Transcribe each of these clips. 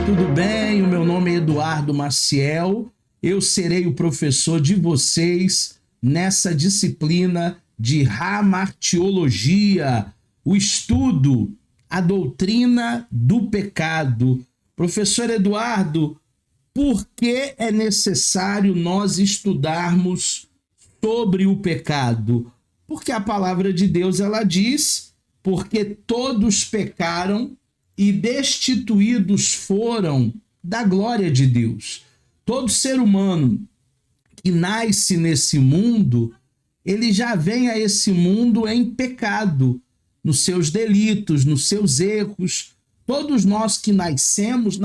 tudo bem? O meu nome é Eduardo Maciel. Eu serei o professor de vocês nessa disciplina de Hamartiologia, o estudo, a doutrina do pecado. Professor Eduardo, por que é necessário nós estudarmos sobre o pecado? Porque a palavra de Deus ela diz: porque todos pecaram e destituídos foram da glória de Deus. Todo ser humano que nasce nesse mundo, ele já vem a esse mundo em pecado, nos seus delitos, nos seus erros. Todos nós que nascemos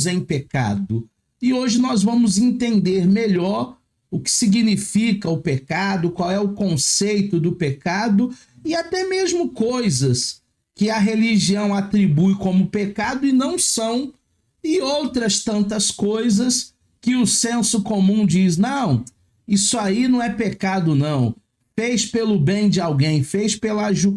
em pecado. E hoje nós vamos entender melhor o que significa o pecado, qual é o conceito do pecado e até mesmo coisas que a religião atribui como pecado e não são, e outras tantas coisas que o senso comum diz: não, isso aí não é pecado não, fez pelo bem de alguém, fez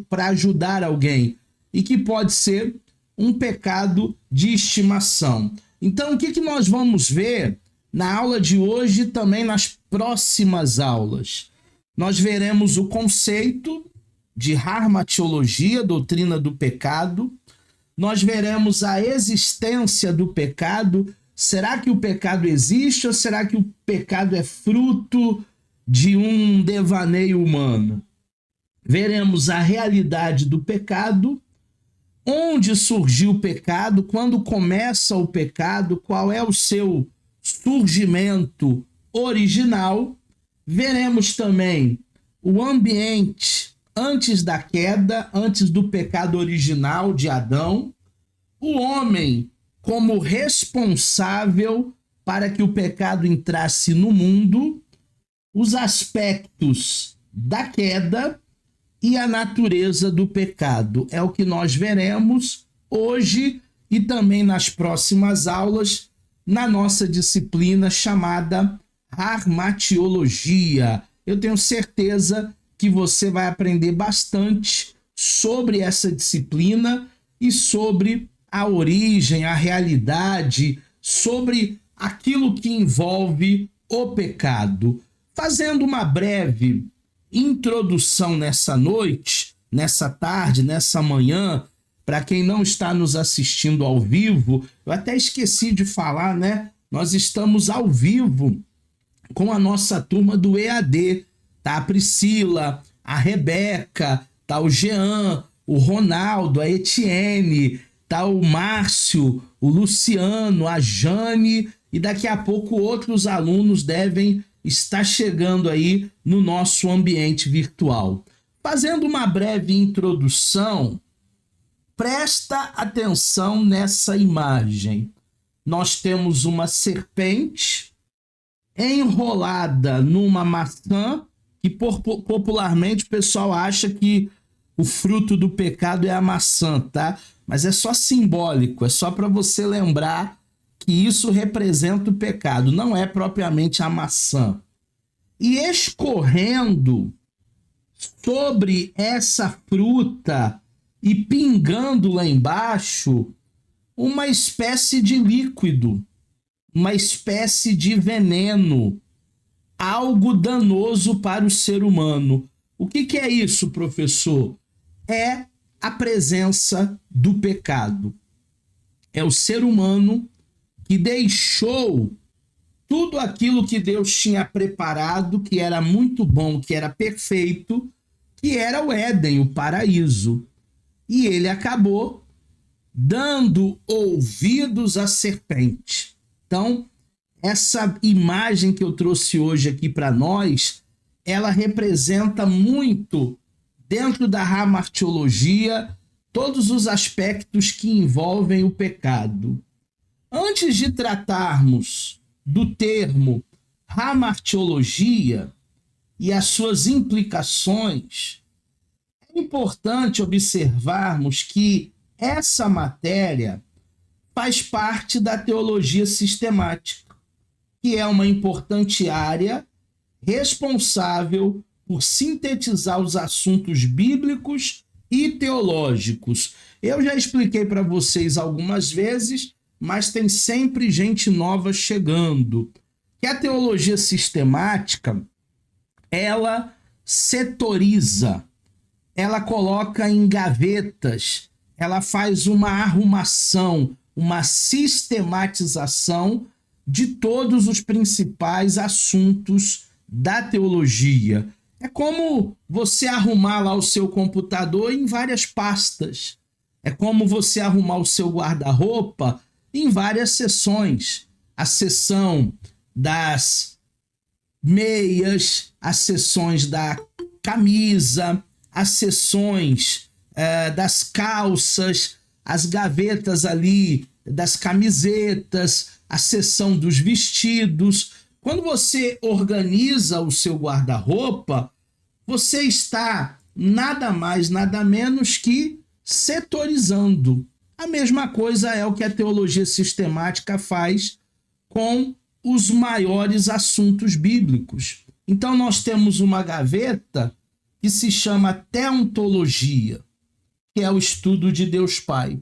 para ajudar alguém, e que pode ser um pecado de estimação. Então, o que nós vamos ver na aula de hoje e também nas próximas aulas? Nós veremos o conceito de Hamartiologia, doutrina do pecado. Nós veremos a existência do pecado. Será que o pecado existe ou será que o pecado é fruto de um devaneio humano? Veremos a realidade do pecado, onde surgiu o pecado, quando começa o pecado, qual é o seu surgimento original. Veremos também o ambiente antes da queda, antes do pecado original de Adão, o homem como responsável para que o pecado entrasse no mundo, os aspectos da queda e a natureza do pecado. É o que nós veremos hoje e também nas próximas aulas na nossa disciplina chamada Hamartiologia. Eu tenho certeza que você vai aprender bastante sobre essa disciplina e sobre a origem, a realidade, sobre aquilo que envolve o pecado. Fazendo uma breve introdução nessa noite, nessa tarde, nessa manhã, para quem não está nos assistindo ao vivo, eu até esqueci de falar, né? Nós estamos ao vivo com a nossa turma do EAD. Tá a Priscila, a Rebeca, tá o Jean, o Ronaldo, a Etienne, tá o Márcio, o Luciano, a Jane, e daqui a pouco outros alunos devem estar chegando aí no nosso ambiente virtual. Fazendo uma breve introdução, presta atenção nessa imagem. Nós temos uma serpente enrolada numa maçã, que popularmente o pessoal acha que o fruto do pecado é a maçã, tá? Mas é só simbólico, é só para você lembrar que isso representa o pecado, não é propriamente a maçã. E escorrendo sobre essa fruta e pingando lá embaixo uma espécie de líquido, uma espécie de veneno, algo danoso para o ser humano. O que é isso, professor? É a presença do pecado. É o ser humano que deixou tudo aquilo que Deus tinha preparado, que era muito bom, que era perfeito, que era o Éden, o paraíso. E ele acabou dando ouvidos à serpente. Então, essa imagem que eu trouxe hoje aqui para nós, ela representa muito, dentro da Hamartiologia, todos os aspectos que envolvem o pecado. Antes de tratarmos do termo Hamartiologia e as suas implicações, é importante observarmos que essa matéria faz parte da teologia sistemática, que é uma importante área responsável por sintetizar os assuntos bíblicos e teológicos. Eu já expliquei para vocês algumas vezes, mas tem sempre gente nova chegando. Que a teologia sistemática, ela setoriza, ela coloca em gavetas, ela faz uma arrumação, uma sistematização de todos os principais assuntos da teologia. É como você arrumar lá o seu computador em várias pastas. É como você arrumar o seu guarda-roupa em várias seções. A seção das meias, as seções da camisa, as seções das calças, as gavetas ali das camisetas, a seção dos vestidos. Quando você organiza o seu guarda-roupa, você está nada mais, nada menos que setorizando. A mesma coisa é o que a teologia sistemática faz com os maiores assuntos bíblicos. Então nós temos uma gaveta que se chama teontologia, que é o estudo de Deus Pai.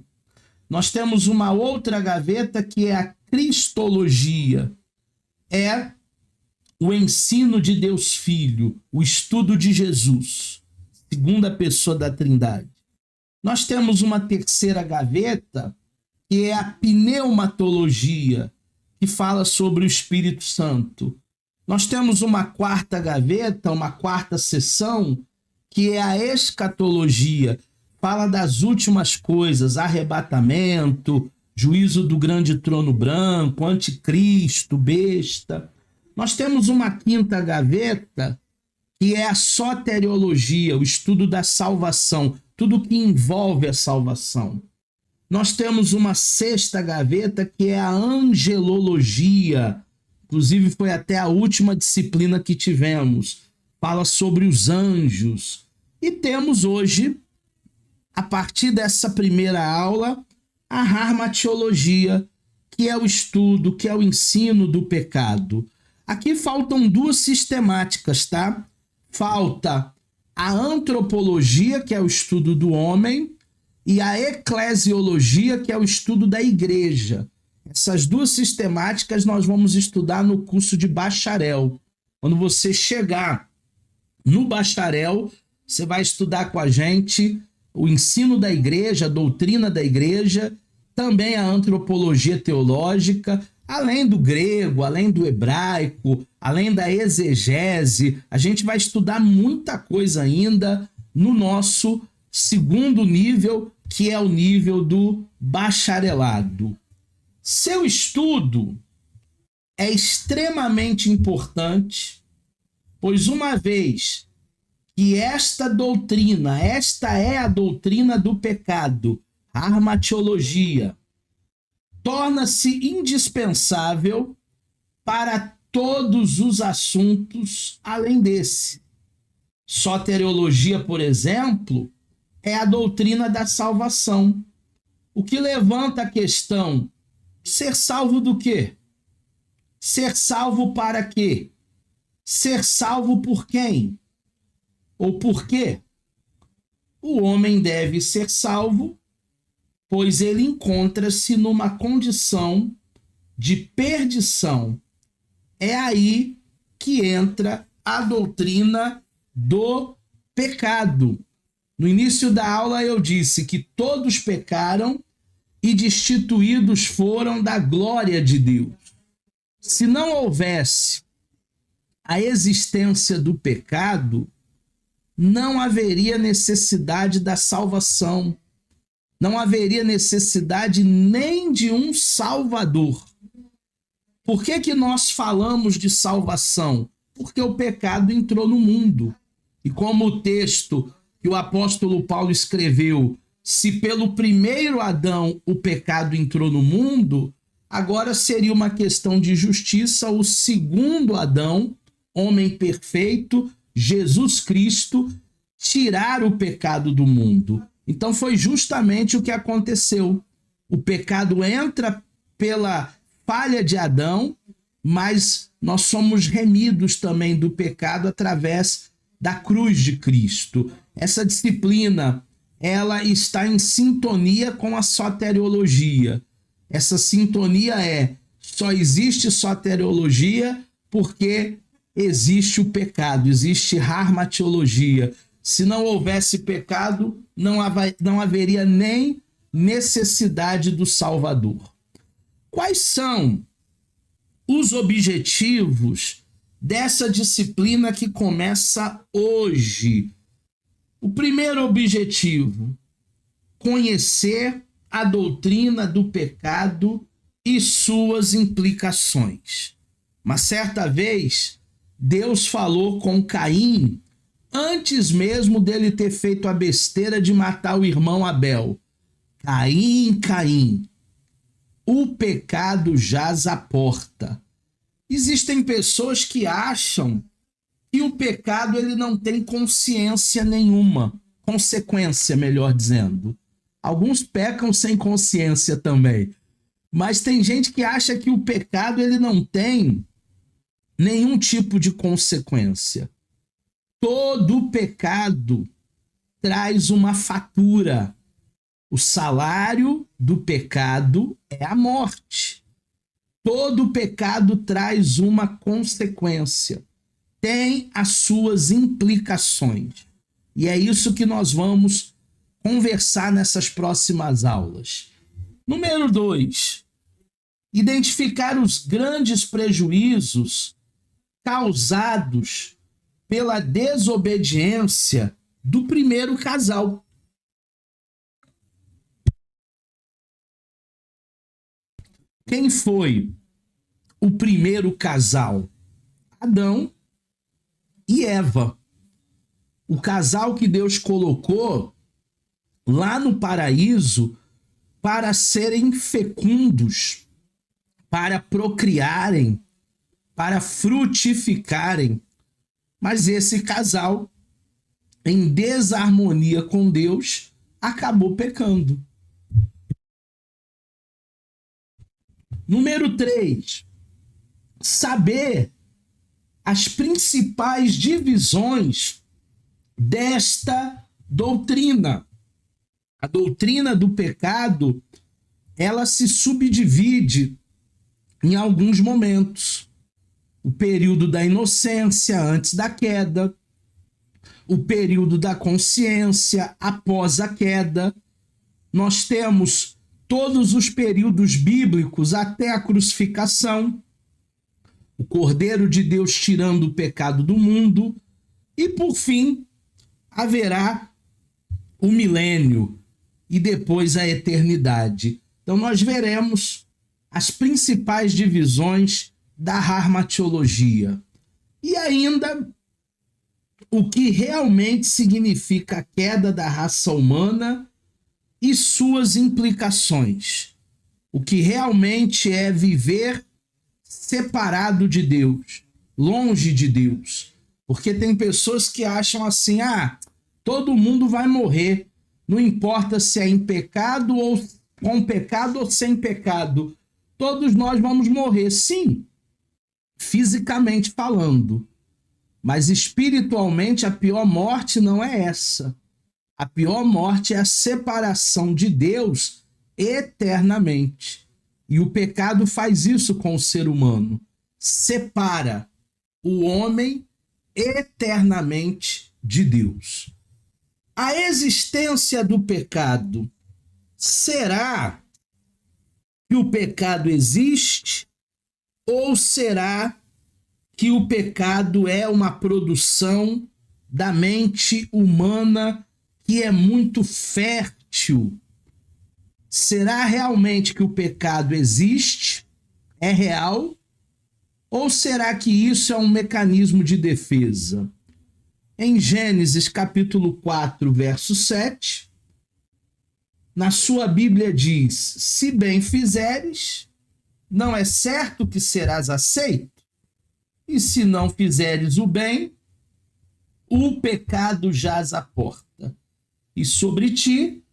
Nós temos uma outra gaveta que é a cristologia, é o ensino de Deus Filho, o estudo de Jesus, segunda pessoa da Trindade. Nós temos uma terceira gaveta, que é a pneumatologia, que fala sobre o Espírito Santo. Nós temos uma quarta gaveta, uma quarta seção, que é a escatologia, fala das últimas coisas, arrebatamento, juízo do grande trono branco, anticristo, besta. Nós temos uma quinta gaveta, que é a soteriologia, o estudo da salvação, tudo que envolve a salvação. Nós temos uma sexta gaveta, que é a angelologia, inclusive foi até a última disciplina que tivemos, fala sobre os anjos. E temos hoje, a partir dessa primeira aula, a harmatiologia, que é o estudo, que é o ensino do pecado. Aqui faltam duas sistemáticas, tá? Falta a antropologia, que é o estudo do homem, e a eclesiologia, que é o estudo da igreja. Essas duas sistemáticas nós vamos estudar no curso de bacharel. Quando você chegar no bacharel, você vai estudar com a gente o ensino da igreja, a doutrina da igreja, também a antropologia teológica, além do grego, além do hebraico, além da exegese. A gente vai estudar muita coisa ainda no nosso segundo nível, que é o nível do bacharelado. Seu estudo é extremamente importante, pois uma vez que esta é a doutrina do pecado, a harmatiologia, torna-se indispensável para todos os assuntos além desse. Soteriologia, por exemplo, é a doutrina da salvação, o que levanta a questão: ser salvo do quê? Ser salvo para quê? Ser salvo por quem? Ou por quê? O homem deve ser salvo, pois ele encontra-se numa condição de perdição. É aí que entra a doutrina do pecado. No início da aula eu disse que todos pecaram e destituídos foram da glória de Deus. Se não houvesse a existência do pecado, não haveria necessidade da salvação. Não haveria necessidade nem de um Salvador. Por que nós falamos de salvação? Porque o pecado entrou no mundo. E como o texto que o apóstolo Paulo escreveu, se pelo primeiro Adão o pecado entrou no mundo, agora seria uma questão de justiça o segundo Adão, homem perfeito, Jesus Cristo, tirar o pecado do mundo. Então foi justamente o que aconteceu. O pecado entra pela falha de Adão, mas nós somos remidos também do pecado através da cruz de Cristo. Essa disciplina, ela está em sintonia com a soteriologia. Essa sintonia só existe soteriologia porque existe o pecado, existe harmatiologia. Se não houvesse pecado, não haveria nem necessidade do Salvador. Quais são os objetivos dessa disciplina que começa hoje? O primeiro objetivo: conhecer a doutrina do pecado e suas implicações. Uma certa vez, Deus falou com Caim antes mesmo dele ter feito a besteira de matar o irmão Abel. Caim, Caim, o pecado jaz à porta. Existem pessoas que acham que o pecado ele não tem consciência nenhuma, consequência, melhor dizendo. Alguns pecam sem consciência também. Mas tem gente que acha que o pecado ele não tem nenhum tipo de consequência. Todo pecado traz uma fatura. O salário do pecado é a morte. Todo pecado traz uma consequência. Tem as suas implicações. E é isso que nós vamos conversar nessas próximas aulas. Número 2. Identificar os grandes prejuízos causados pela desobediência do primeiro casal. Quem foi o primeiro casal? Adão e Eva. O casal que Deus colocou lá no paraíso para serem fecundos, para procriarem, para frutificarem. Mas esse casal, em desarmonia com Deus, acabou pecando. Número 3. Saber as principais divisões desta doutrina. A doutrina do pecado, ela se subdivide em alguns momentos. O período da inocência antes da queda, o período da consciência após a queda. Nós temos todos os períodos bíblicos até a crucificação, o Cordeiro de Deus tirando o pecado do mundo, e por fim haverá o milênio e depois a eternidade. Então nós veremos as principais divisões da harmatiologia. E ainda o que realmente significa a queda da raça humana e suas implicações. O que realmente é viver separado de Deus, longe de Deus. Porque tem pessoas que acham assim, todo mundo vai morrer, não importa se é em pecado ou com pecado ou sem pecado, todos nós vamos morrer. Sim, fisicamente falando, mas espiritualmente a pior morte não é essa. A pior morte é a separação de Deus eternamente. E o pecado faz isso com o ser humano. Separa o homem eternamente de Deus. A existência do pecado, será que o pecado existe? Ou será que o pecado é uma produção da mente humana que é muito fértil? Será realmente que o pecado existe? É real? Ou será que isso é um mecanismo de defesa? Em Gênesis capítulo 4, verso 7, na sua Bíblia diz: se bem fizeres, não é certo que serás aceito? E se não fizeres o bem, o pecado jaz à porta. E sobre ti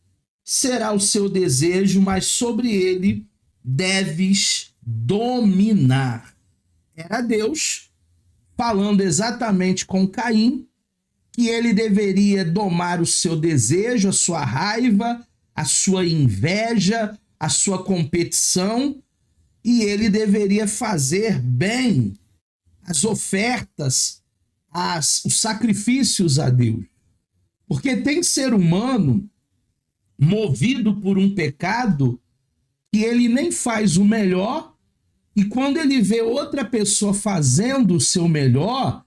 será o seu desejo, mas sobre ele deves dominar. Era Deus falando exatamente com Caim, que ele deveria domar o seu desejo, a sua raiva, a sua inveja, a sua competição e ele deveria fazer bem as ofertas, os sacrifícios a Deus. Porque tem ser humano movido por um pecado que ele nem faz o melhor, e quando ele vê outra pessoa fazendo o seu melhor,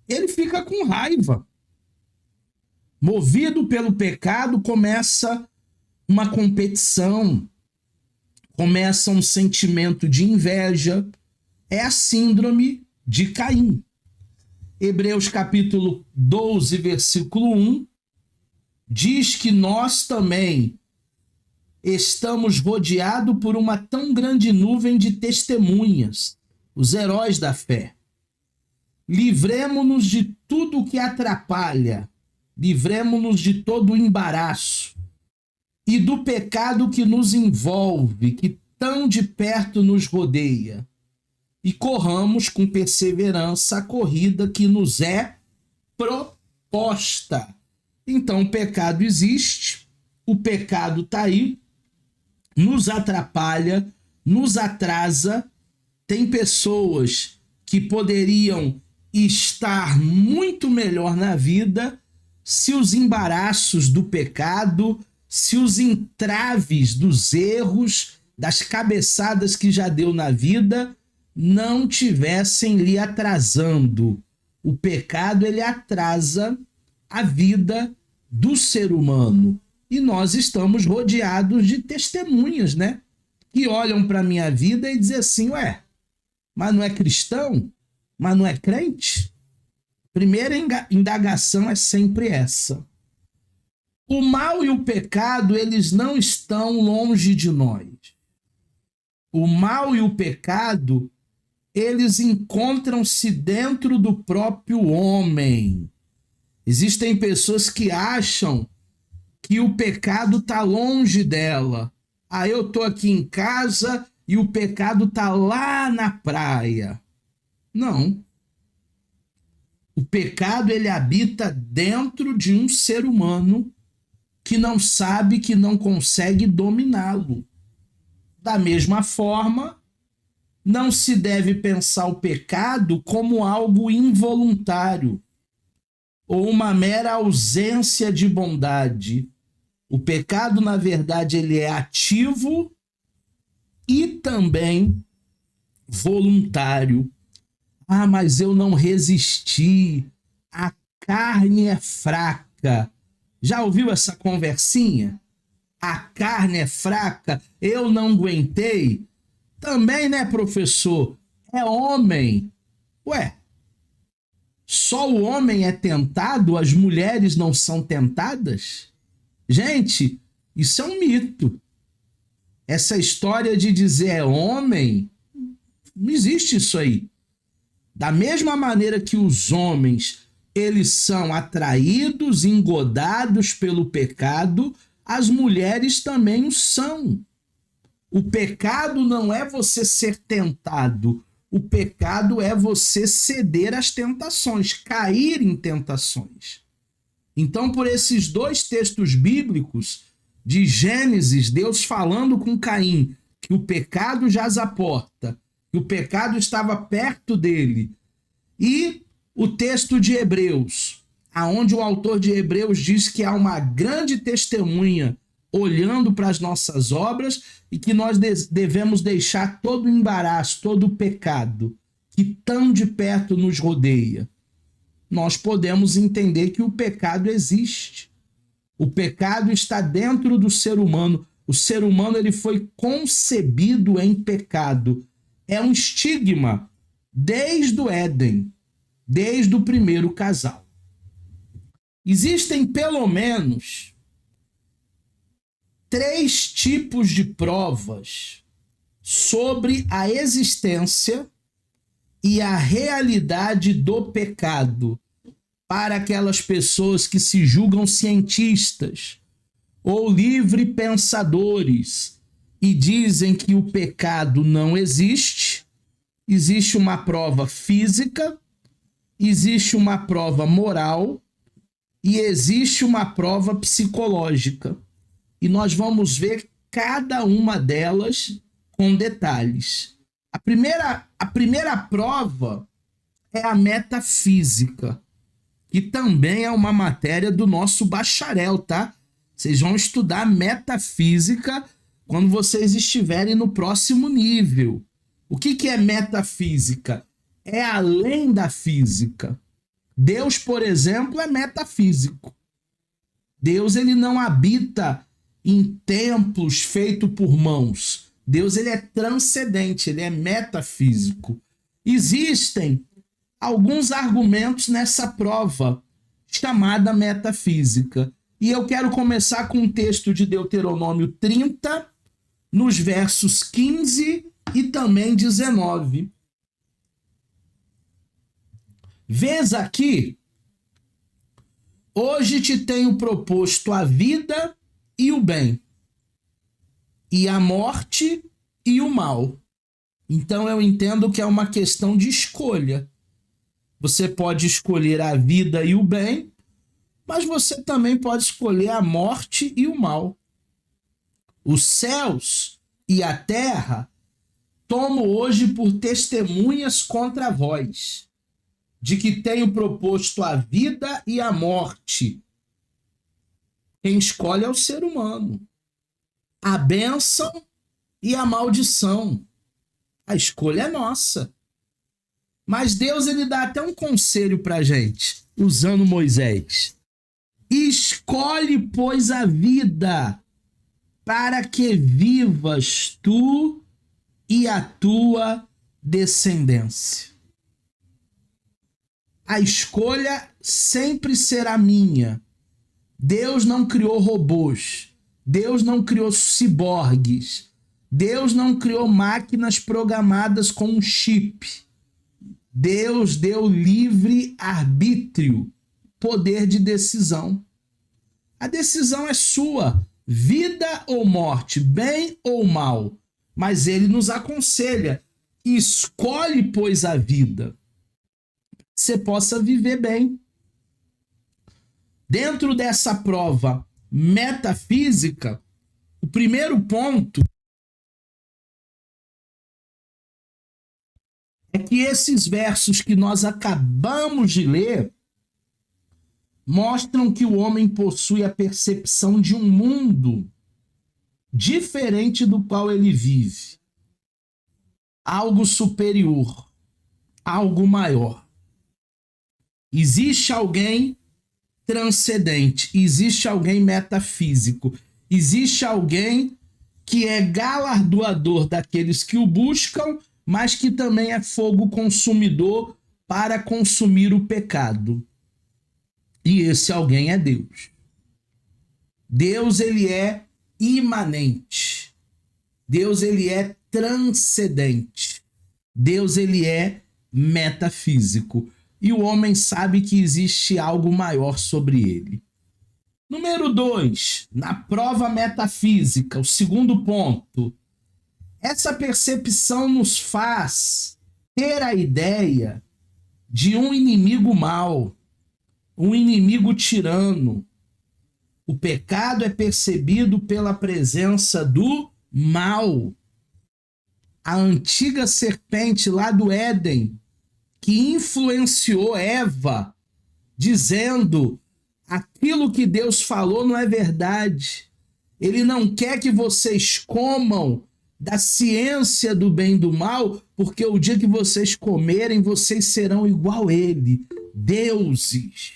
ele fica com raiva. Movido pelo pecado, começa uma competição, começa um sentimento de inveja. É a síndrome de Caim. Hebreus capítulo 12, versículo 1, diz que nós também estamos rodeados por uma tão grande nuvem de testemunhas, os heróis da fé. Livremo-nos de tudo que atrapalha, livremo-nos de todo o embaraço e do pecado que nos envolve, que tão de perto nos rodeia, e corramos com perseverança a corrida que nos é proposta. Então o pecado existe, o pecado está aí, nos atrapalha, nos atrasa. Tem pessoas que poderiam estar muito melhor na vida se os embaraços do pecado, se os entraves dos erros, das cabeçadas que já deu na vida, não tivessem lhe atrasando. O pecado, ele atrasa a vida do ser humano. E nós estamos rodeados de testemunhas, né? Que olham para a minha vida e dizem assim, ué, mas não é cristão? Mas não é crente? Primeira indagação é sempre essa. O mal e o pecado, eles não estão longe de nós. O mal e o pecado, eles encontram-se dentro do próprio homem. Existem pessoas que acham que o pecado está longe dela. Ah, eu estou aqui em casa e o pecado está lá na praia. Não. O pecado, ele habita dentro de um ser humano que não sabe, que não consegue dominá-lo. Da mesma forma, não se deve pensar o pecado como algo involuntário ou uma mera ausência de bondade. O pecado, na verdade, ele é ativo e também voluntário. Ah, mas eu não resisti. A carne é fraca. Já ouviu essa conversinha? A carne é fraca, eu não aguentei. Também, né, professor? É homem. Ué, só o homem é tentado, as mulheres não são tentadas? Gente, isso é um mito. Essa história de dizer é homem, não existe isso aí. Da mesma maneira que os homens, eles são atraídos, engodados pelo pecado, as mulheres também o são. O pecado não é você ser tentado. O pecado é você ceder às tentações, cair em tentações. Então, por esses dois textos bíblicos de Gênesis, Deus falando com Caim que o pecado jaz à porta, que o pecado estava perto dele, e o texto de Hebreus, aonde o autor de Hebreus diz que há uma grande testemunha olhando para as nossas obras e que nós devemos deixar todo o embaraço, todo o pecado que tão de perto nos rodeia. Nós podemos entender que o pecado existe. O pecado está dentro do ser humano. O ser humano, ele foi concebido em pecado. É um estigma desde o Éden, desde o primeiro casal. Existem pelo menos 3 tipos de provas sobre a existência e a realidade do pecado para aquelas pessoas que se julgam cientistas ou livre pensadores e dizem que o pecado não existe. Existe uma prova física, existe uma prova moral e existe uma prova psicológica. E nós vamos ver cada uma delas com detalhes. A primeira prova é a metafísica, que também é uma matéria do nosso bacharel, tá? Vocês vão estudar metafísica quando vocês estiverem no próximo nível. O que é metafísica? É além da física. Deus, por exemplo, é metafísico. Deus, ele não habita em templos feitos por mãos. Deus, ele é transcendente, ele é metafísico. Existem alguns argumentos nessa prova chamada metafísica. E eu quero começar com um texto de Deuteronômio 30, nos versos 15 e também 19. Vês aqui: hoje te tenho proposto a vida e o bem, e a morte e o mal. Então eu entendo que é uma questão de escolha. Você pode escolher a vida e o bem, mas você também pode escolher a morte e o mal. Os céus e a terra tomo hoje por testemunhas contra vós, de que tenho proposto a vida e a morte. Quem escolhe é o ser humano. A bênção e a maldição. A escolha é nossa. Mas Deus, ele dá até um conselho pra gente, usando Moisés. Escolhe, pois, a vida, para que vivas tu e a tua descendência. A escolha sempre será minha. Deus não criou robôs. Deus não criou ciborgues. Deus não criou máquinas programadas com um chip. Deus deu livre arbítrio, poder de decisão. A decisão é sua, vida ou morte, bem ou mal. Mas ele nos aconselha: escolhe, pois, a vida, você possa viver bem. Dentro dessa prova metafísica, o primeiro ponto é que esses versos que nós acabamos de ler mostram que o homem possui a percepção de um mundo diferente do qual ele vive. Algo superior, algo maior. Existe alguém transcendente, existe alguém metafísico, existe alguém que é galardoador daqueles que o buscam, mas que também é fogo consumidor para consumir o pecado. E esse alguém é Deus. Deus, ele é imanente. Deus, ele é transcendente. Deus, ele é metafísico. E o homem sabe que existe algo maior sobre ele. Número 2, na prova metafísica, o segundo ponto. Essa percepção nos faz ter a ideia de um inimigo mau, um inimigo tirano. O pecado é percebido pela presença do mal. A antiga serpente lá do Éden, que influenciou Eva, dizendo: aquilo que Deus falou não é verdade. Ele não quer que vocês comam da ciência do bem e do mal, porque o dia que vocês comerem, vocês serão igual a ele, deuses.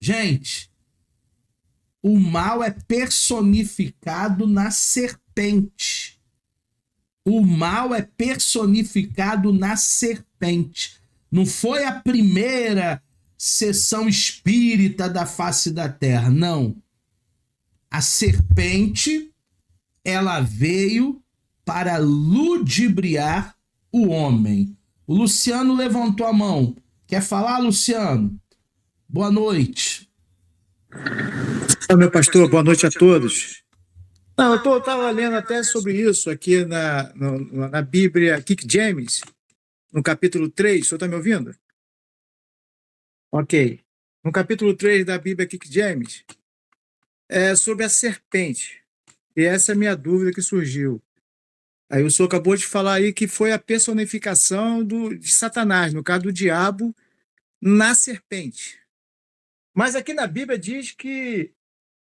Gente, o mal é personificado na serpente. O mal é personificado na serpente. Não foi a primeira sessão espírita da face da terra, não. A serpente, ela veio para ludibriar o homem. O Luciano levantou a mão. Quer falar, Luciano? Boa noite. Olá, meu pastor, boa noite a todos. Não, eu estava lendo até sobre isso aqui na Bíblia King James, no capítulo 3. O senhor está me ouvindo? Ok. No capítulo 3 da Bíblia King James, é sobre a serpente. E essa é a minha dúvida que surgiu. Aí o senhor acabou de falar aí que foi a personificação de Satanás, no caso do diabo, na serpente. Mas aqui na Bíblia diz que,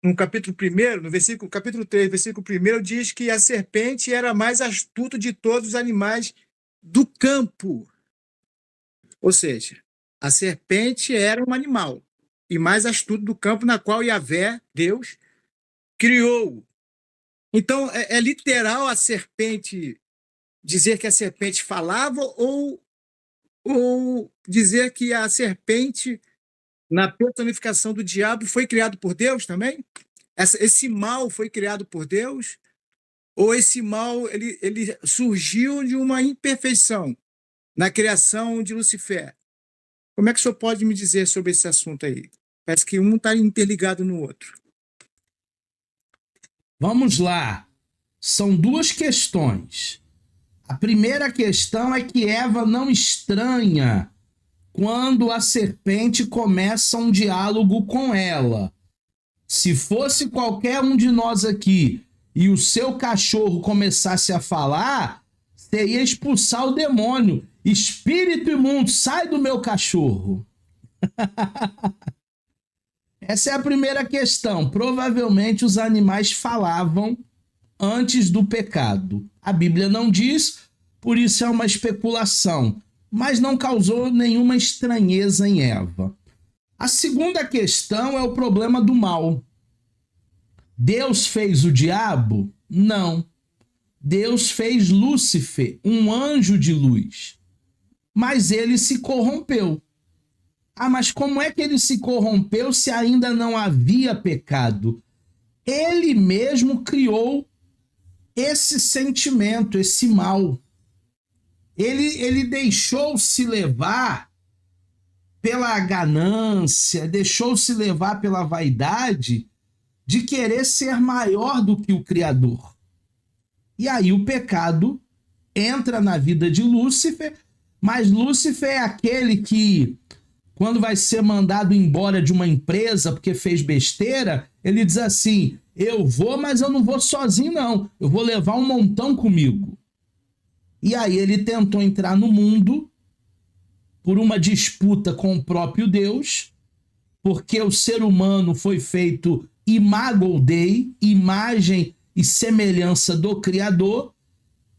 no capítulo 1, capítulo 3, versículo 1, diz que a serpente era a mais astuta de todos os animais do campo. Ou seja, a serpente era um animal e mais astuto do campo, na qual Yahvé, Deus, criou. Então, é literal a serpente dizer que a serpente falava ou dizer que a serpente, na personificação do diabo, foi criado por Deus também? Esse mal foi criado por Deus? Ou esse mal ele surgiu de uma imperfeição na criação de Lucifer? Como é que o senhor pode me dizer sobre esse assunto aí? Parece que um está interligado no outro. Vamos lá. São duas questões. A primeira questão é que Eva não estranha quando a serpente começa um diálogo com ela. Se fosse qualquer um de nós aqui e o seu cachorro começasse a falar, você ia expulsar o demônio. Espírito imundo, sai do meu cachorro. Essa é a primeira questão. Provavelmente os animais falavam antes do pecado. A Bíblia não diz, por isso é uma especulação, mas não causou nenhuma estranheza em Eva. A segunda questão é o problema do mal. Deus fez o diabo? Não. Deus fez Lúcifer, um anjo de luz. Mas ele se corrompeu. Ah, mas como é que ele se corrompeu se ainda não havia pecado? Ele mesmo criou esse sentimento, esse mal. Ele deixou-se levar pela ganância, deixou-se levar pela vaidade de querer ser maior do que o Criador. E aí o pecado entra na vida de Lúcifer, mas Lúcifer é aquele que, quando vai ser mandado embora de uma empresa porque fez besteira, ele diz assim: eu vou, mas eu não vou sozinho não, eu vou levar um montão comigo. E aí ele tentou entrar no mundo por uma disputa com o próprio Deus, porque o ser humano foi feito imago Dei, imagem e semelhança do Criador,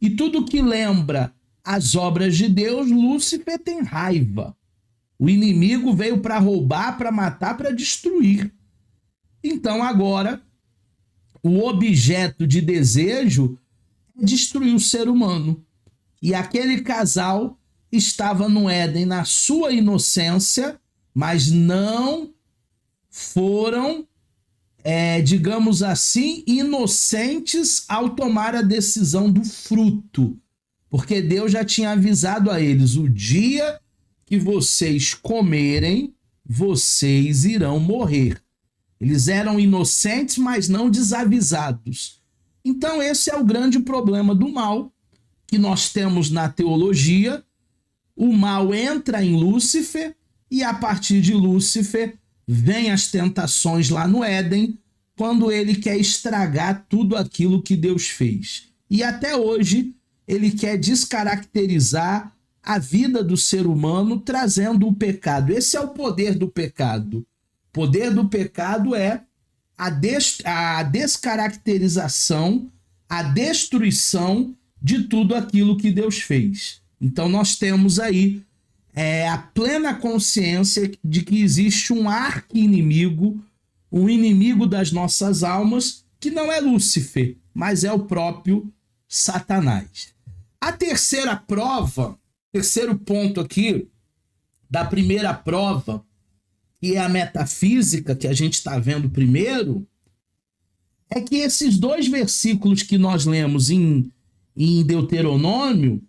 e tudo que lembra as obras de Deus, Lúcifer tem raiva. O inimigo veio para roubar, para matar, para destruir. Então agora, o objeto de desejo é destruir o ser humano. E aquele casal estava no Éden na sua inocência, mas não foram, digamos assim, inocentes ao tomar a decisão do fruto. Porque Deus já tinha avisado a eles: o dia que vocês comerem, vocês irão morrer. Eles eram inocentes, mas não desavisados. Então esse é o grande problema do mal que nós temos na teologia. O mal entra em Lúcifer e a partir de Lúcifer vem as tentações lá no Éden, quando ele quer estragar tudo aquilo que Deus fez. E até hoje ele quer descaracterizar a vida do ser humano trazendo o pecado. Esse é o poder do pecado. O poder do pecado é a descaracterização, a destruição de tudo aquilo que Deus fez. Então nós temos aí a plena consciência de que existe um arqui-inimigo, um inimigo das nossas almas, que não é Lúcifer, mas é o próprio Satanás. A terceira prova, terceiro ponto aqui da primeira prova, que é a metafísica, que a gente está vendo primeiro, é que esses dois versículos que nós lemos em Deuteronômio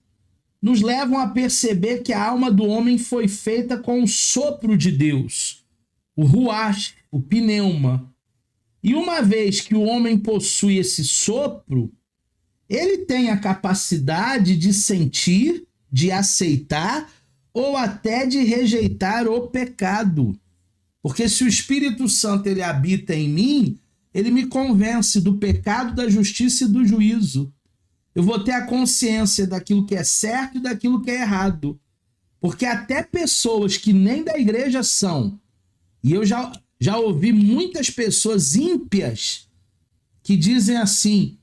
nos levam a perceber que a alma do homem foi feita com o sopro de Deus, o ruach, o pneuma. E uma vez que o homem possui esse sopro, ele tem a capacidade de sentir, de aceitar ou até de rejeitar o pecado. Porque se o Espírito Santo ele habita em mim, ele me convence do pecado, da justiça e do juízo. Eu vou ter a consciência daquilo que é certo e daquilo que é errado. Porque até pessoas que nem da igreja são, e eu já ouvi muitas pessoas ímpias que dizem assim: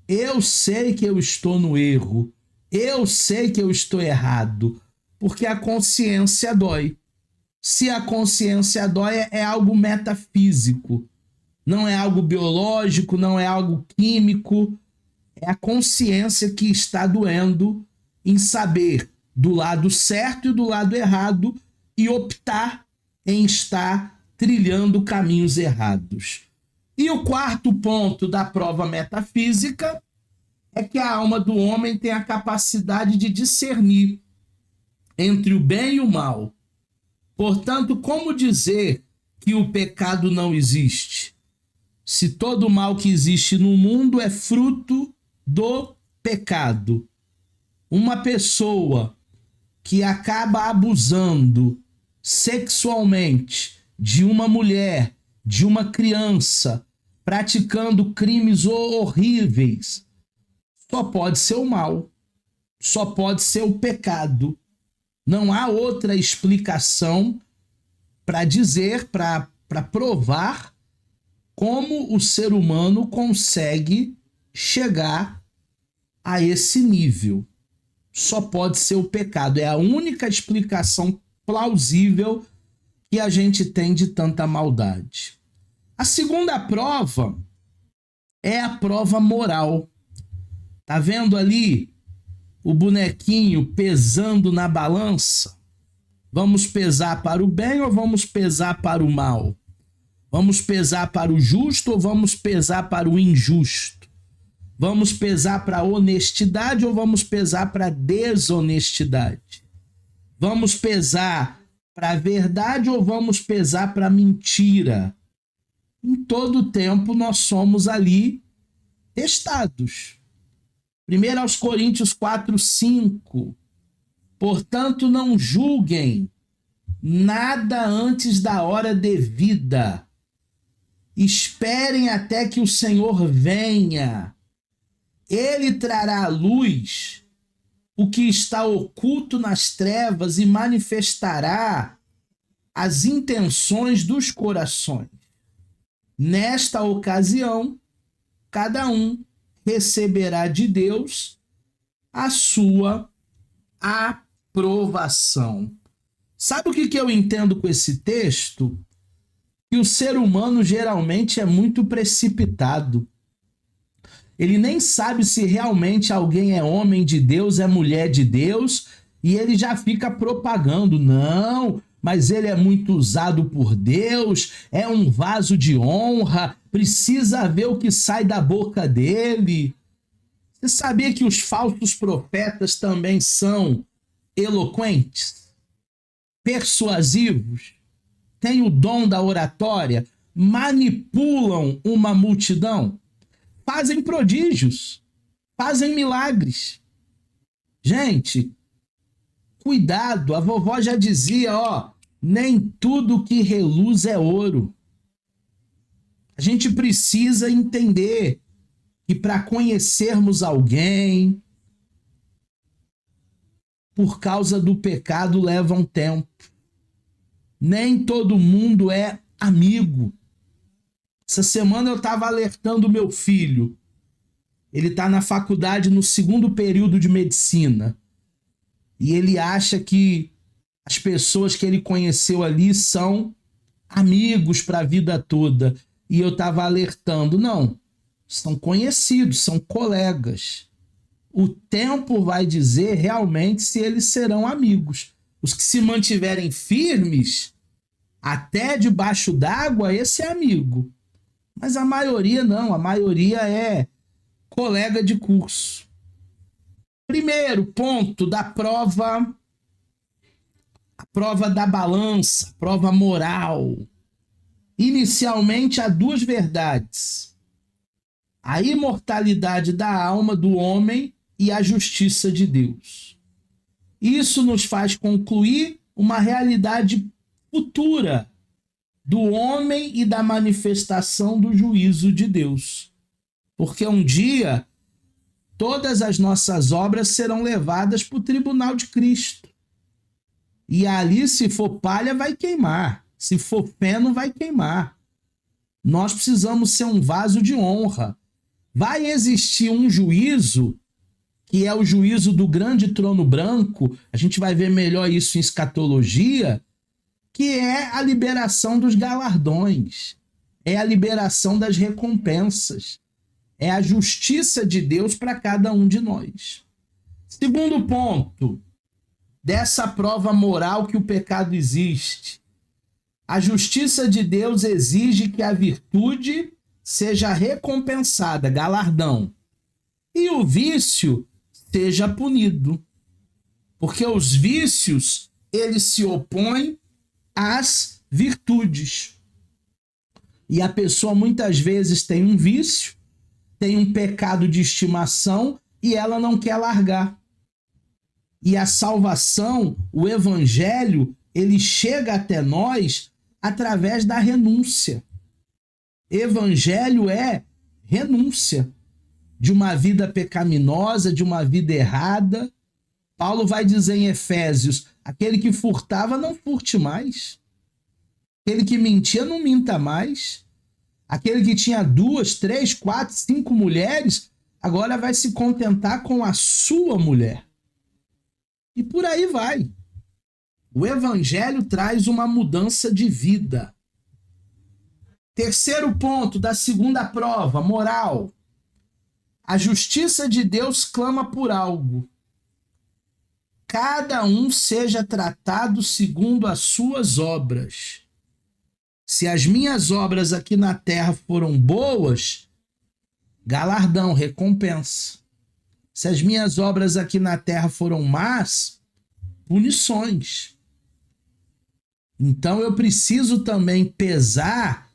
eu sei que eu estou no erro, eu sei que eu estou errado, porque a consciência dói. Se a consciência dói, é algo metafísico, não é algo biológico, não é algo químico, é a consciência que está doendo em saber do lado certo e do lado errado e optar em estar trilhando caminhos errados. E o quarto ponto da prova metafísica é que a alma do homem tem a capacidade de discernir entre o bem e o mal. Portanto, como dizer que o pecado não existe? Se todo o mal que existe no mundo é fruto do pecado. Uma pessoa que acaba abusando sexualmente de uma mulher, de uma criança, praticando crimes horríveis, só pode ser o mal, só pode ser o pecado. Não há outra explicação para dizer, para provar como o ser humano consegue chegar a esse nível. Só pode ser o pecado. É a única explicação plausível que a gente tem de tanta maldade. A segunda prova é a prova moral. Tá vendo ali o bonequinho pesando na balança? Vamos pesar para o bem ou vamos pesar para o mal? Vamos pesar para o justo ou vamos pesar para o injusto? Vamos pesar para a honestidade ou vamos pesar para a desonestidade? Vamos pesar para a verdade ou vamos pesar para a mentira? Em todo tempo nós somos ali testados. 1 aos Coríntios 4:5. Portanto, não julguem nada antes da hora devida. Esperem até que o Senhor venha. Ele trará à luz o que está oculto nas trevas e manifestará as intenções dos corações. Nesta ocasião, cada um receberá de Deus a sua aprovação. Sabe o que eu entendo com esse texto? Que o ser humano geralmente é muito precipitado. Ele nem sabe se realmente alguém é homem de Deus, é mulher de Deus, e ele já fica propagando. Não, mas ele é muito usado por Deus, é um vaso de honra, precisa ver o que sai da boca dele. Você sabia que os falsos profetas também são eloquentes, persuasivos, têm o dom da oratória, manipulam uma multidão, fazem prodígios, fazem milagres. Gente, cuidado, a vovó já dizia, nem tudo que reluz é ouro. A gente precisa entender que para conhecermos alguém, por causa do pecado, leva um tempo. Nem todo mundo é amigo. Essa semana eu estava alertando o meu filho. Ele está na faculdade no 2º período de medicina. E ele acha que as pessoas que ele conheceu ali são amigos para a vida toda. E eu estava alertando, não, são conhecidos, são colegas. O tempo vai dizer realmente se eles serão amigos. Os que se mantiverem firmes, até debaixo d'água, esse é amigo. Mas a maioria não, a maioria é colega de curso. Primeiro ponto da prova, a prova da balança, prova moral. Inicialmente há duas verdades: a imortalidade da alma do homem e a justiça de Deus. Isso nos faz concluir uma realidade futura do homem e da manifestação do juízo de Deus. Porque um dia todas as nossas obras serão levadas para o tribunal de Cristo. E ali, se for palha, vai queimar. Se for feno, vai queimar. Nós precisamos ser um vaso de honra. Vai existir um juízo, que é o juízo do grande trono branco. A gente vai ver melhor isso em escatologia, que é a liberação dos galardões, é a liberação das recompensas, é a justiça de Deus para cada um de nós. Segundo ponto dessa prova moral que o pecado existe, a justiça de Deus exige que a virtude seja recompensada, galardão, e o vício seja punido, porque os vícios, eles se opõem às virtudes. E a pessoa muitas vezes tem um vício, tem um pecado de estimação e ela não quer largar. E a salvação, o evangelho, ele chega até nós através da renúncia. Evangelho é renúncia de uma vida pecaminosa, de uma vida errada. Paulo vai dizer em Efésios, aquele que furtava não furte mais. Aquele que mentia não minta mais. Aquele que tinha 2, 3, 4, 5 mulheres, agora vai se contentar com a sua mulher. E por aí vai. O evangelho traz uma mudança de vida. Terceiro ponto da segunda prova, moral. A justiça de Deus clama por algo. Cada um seja tratado segundo as suas obras. Se as minhas obras aqui na terra foram boas, galardão, recompensa. Se as minhas obras aqui na terra foram más, punições. Então eu preciso também pesar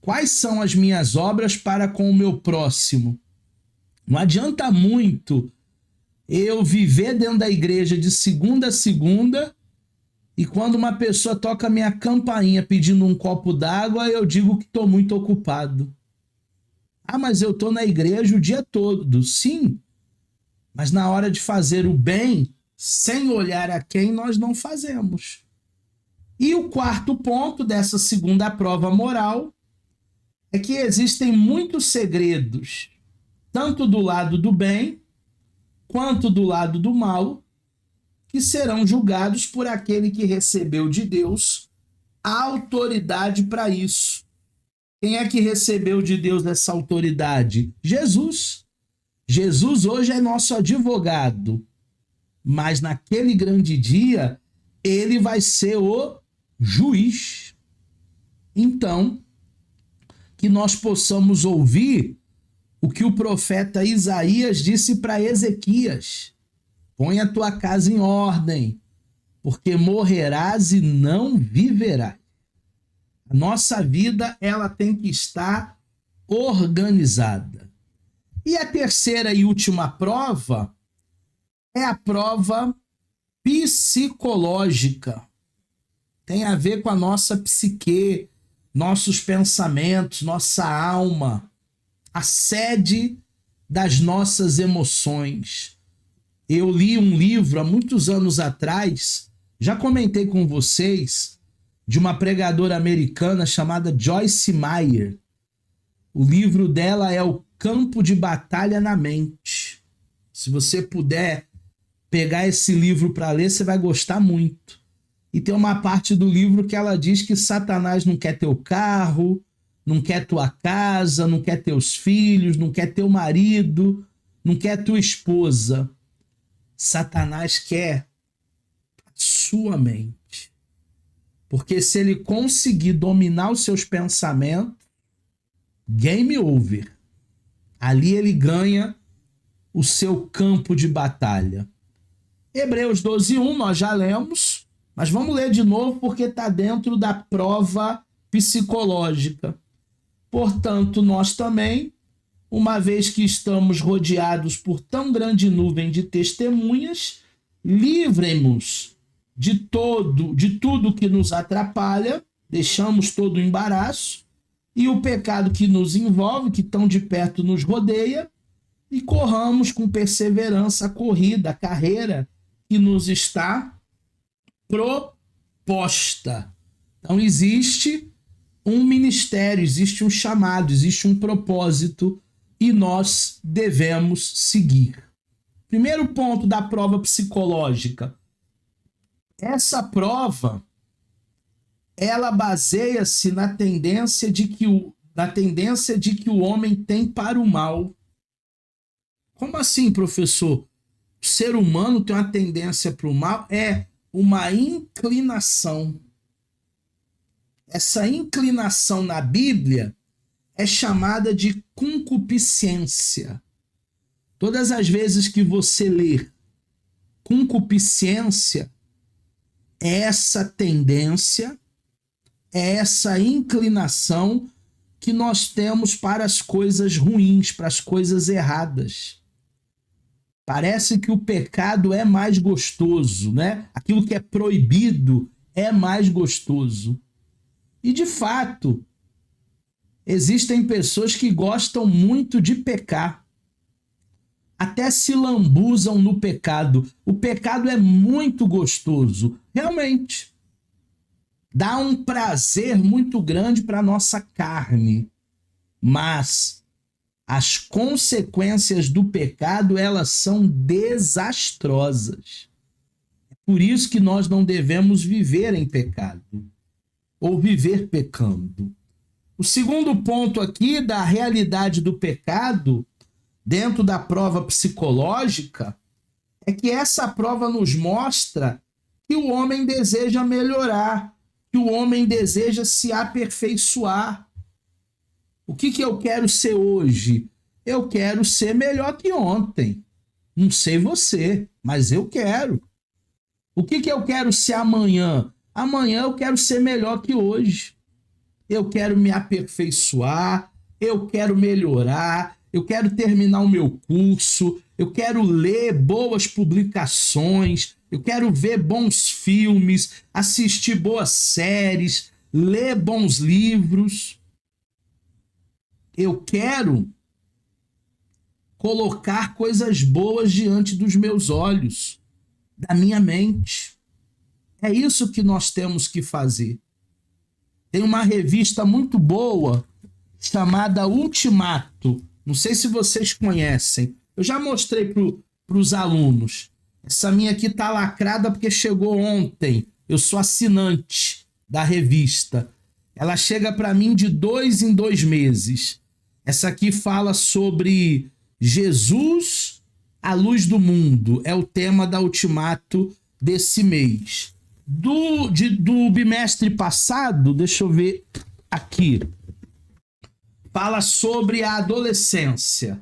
quais são as minhas obras para com o meu próximo. Não adianta muito eu viver dentro da igreja de segunda a segunda e quando uma pessoa toca minha campainha pedindo um copo d'água, eu digo que estou muito ocupado. Ah, mas eu estou na igreja o dia todo. Sim, mas na hora de fazer o bem, sem olhar a quem, nós não fazemos. E o quarto ponto dessa segunda prova moral é que existem muitos segredos, tanto do lado do bem, quanto do lado do mal, que serão julgados por aquele que recebeu de Deus a autoridade para isso. Quem é que recebeu de Deus essa autoridade? Jesus. Jesus hoje é nosso advogado, mas naquele grande dia, ele vai ser o juiz. Então, que nós possamos ouvir o que o profeta Isaías disse para Ezequias: põe a tua casa em ordem, porque morrerás e não viverás. A nossa vida, ela tem que estar organizada. E a terceira e última prova é a prova psicológica. Tem a ver com a nossa psique, nossos pensamentos, nossa alma, a sede das nossas emoções. Eu li um livro há muitos anos atrás, já comentei com vocês, de uma pregadora americana chamada Joyce Meyer. O livro dela é O Campo de Batalha na Mente. Se você puder pegar esse livro para ler, você vai gostar muito. E tem uma parte do livro que ela diz que Satanás não quer teu carro, não quer tua casa, não quer teus filhos, não quer teu marido, não quer tua esposa. Satanás quer a sua mente. Porque se ele conseguir dominar os seus pensamentos, game over. Ali ele ganha o seu campo de batalha. Hebreus 12:1 nós já lemos, mas vamos ler de novo porque está dentro da prova psicológica. Portanto, nós também, uma vez que estamos rodeados por tão grande nuvem de testemunhas, livremos de tudo que nos atrapalha deixamos todo o embaraço e o pecado que nos envolve, que tão de perto nos rodeia, e corramos com perseverança a corrida, a carreira que nos está proposta. Então existe um ministério, existe um chamado, existe um propósito e nós devemos seguir. Primeiro ponto da prova psicológica. Essa prova, ela baseia-se na tendência de que o homem tem para o mal. Como assim, professor? O ser humano tem uma tendência para o mal? É uma inclinação. Essa inclinação na Bíblia é chamada de concupiscência. Todas as vezes que você ler concupiscência, é essa tendência, é essa inclinação que nós temos para as coisas ruins, para as coisas erradas. Parece que o pecado é mais gostoso, né? Aquilo que é proibido é mais gostoso. E, de fato, existem pessoas que gostam muito de pecar. Até se lambuzam no pecado. O pecado é muito gostoso. Realmente. Dá um prazer muito grande para a nossa carne. Mas as consequências do pecado, elas são desastrosas. É por isso que nós não devemos viver em pecado. Ou viver pecando. O segundo ponto aqui da realidade do pecado, dentro da prova psicológica, é que essa prova nos mostra que o homem deseja melhorar, que o homem deseja se aperfeiçoar. O que eu quero ser hoje? Eu quero ser melhor que ontem. Não sei você, mas eu quero. O que eu quero ser amanhã? Amanhã eu quero ser melhor que hoje. Eu quero me aperfeiçoar, eu quero melhorar, eu quero terminar o meu curso, eu quero ler boas publicações, eu quero ver bons filmes, assistir boas séries, ler bons livros. Eu quero colocar coisas boas diante dos meus olhos, da minha mente. É isso que nós temos que fazer. Tem uma revista muito boa chamada Ultimato. Não sei se vocês conhecem. Eu já mostrei para os alunos. Essa minha aqui tá lacrada porque chegou ontem. Eu sou assinante da revista. Ela chega para mim de 2 em 2 meses. Essa aqui fala sobre Jesus, a luz do mundo. É o tema da Ultimato desse mês. Do bimestre passado, deixa eu ver aqui, fala sobre a adolescência,